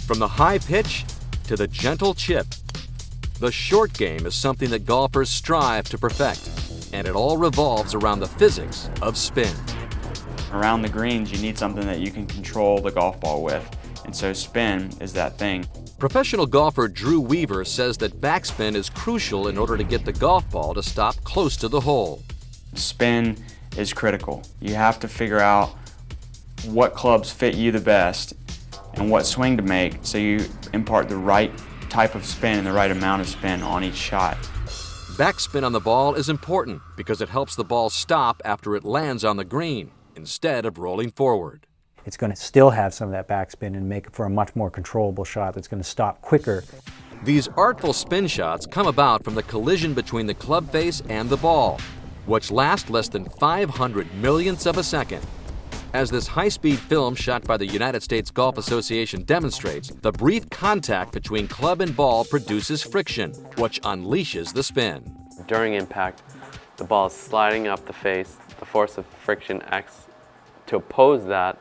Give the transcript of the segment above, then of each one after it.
From the high pitch to the gentle chip, the short game is something that golfers strive to perfect, and it all revolves around the physics of spin. Around the greens, you need something that you can control the golf ball with, and so spin is that thing. Professional golfer Drew Weaver says that backspin is crucial in order to get the golf ball to stop close to the hole. Spin is critical. You have to figure out what clubs fit you the best and what swing to make so you impart the right type of spin and the right amount of spin on each shot. Backspin on the ball is important because it helps the ball stop after it lands on the green instead of rolling forward. It's going to still have some of that backspin and make it for a much more controllable shot that's going to stop quicker. These artful spin shots come about from the collision between the club face and the ball, which lasts less than 500 millionths of a second. As this high-speed film shot by the United States Golf Association demonstrates, the brief contact between club and ball produces friction, which unleashes the spin. During impact, the ball is sliding up the face. The force of friction acts to oppose that,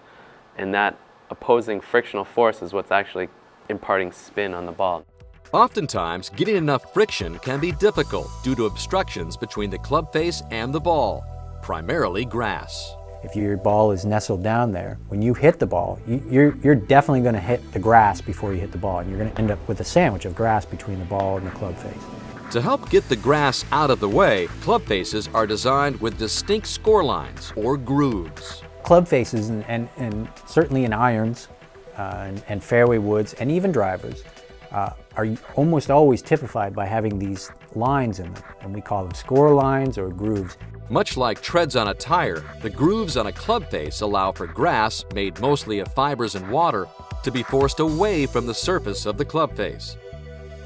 and that opposing frictional force is what's actually imparting spin on the ball. Oftentimes, getting enough friction can be difficult due to obstructions between the club face and the ball, primarily grass. If your ball is nestled down there, when you hit the ball, you're definitely going to hit the grass before you hit the ball, and you're going to end up with a sandwich of grass between the ball and the club face. To help get the grass out of the way, club faces are designed with distinct score lines or grooves. Club faces and certainly in irons and fairway woods and even drivers are almost always typified by having these lines in them, and we call them score lines or grooves. Much like treads on a tire, the grooves on a club face allow for grass, made mostly of fibers and water, to be forced away from the surface of the club face.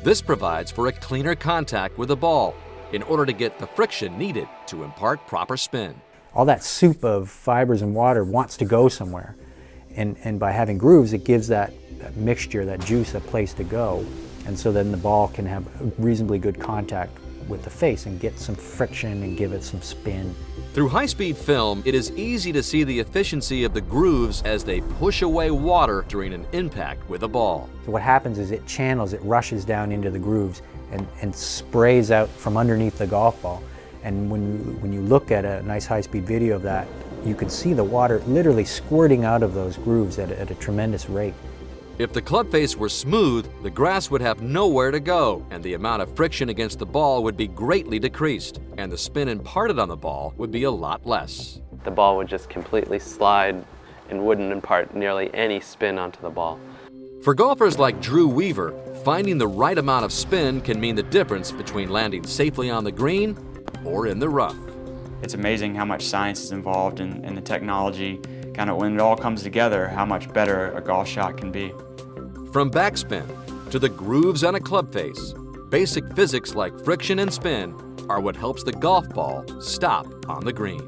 This provides for a cleaner contact with the ball in order to get the friction needed to impart proper spin. All that soup of fibers and water wants to go somewhere, and by having grooves, it gives that mixture, that juice, a place to go, and so then the ball can have reasonably good contact with the face and get some friction and give it some spin. Through high-speed film, it is easy to see the efficiency of the grooves as they push away water during an impact with a ball. So what happens is it channels, it rushes down into the grooves and sprays out from underneath the golf ball. And when you look at a nice high-speed video of that, you can see the water literally squirting out of those grooves at a tremendous rate. If the club face were smooth, the grass would have nowhere to go, and the amount of friction against the ball would be greatly decreased, and the spin imparted on the ball would be a lot less. The ball would just completely slide and wouldn't impart nearly any spin onto the ball. For golfers like Drew Weaver, finding the right amount of spin can mean the difference between landing safely on the green or in the rough. It's amazing how much science is involved in the technology, kind of when it all comes together, how much better a golf shot can be. From backspin to the grooves on a club face, basic physics like friction and spin are what helps the golf ball stop on the green.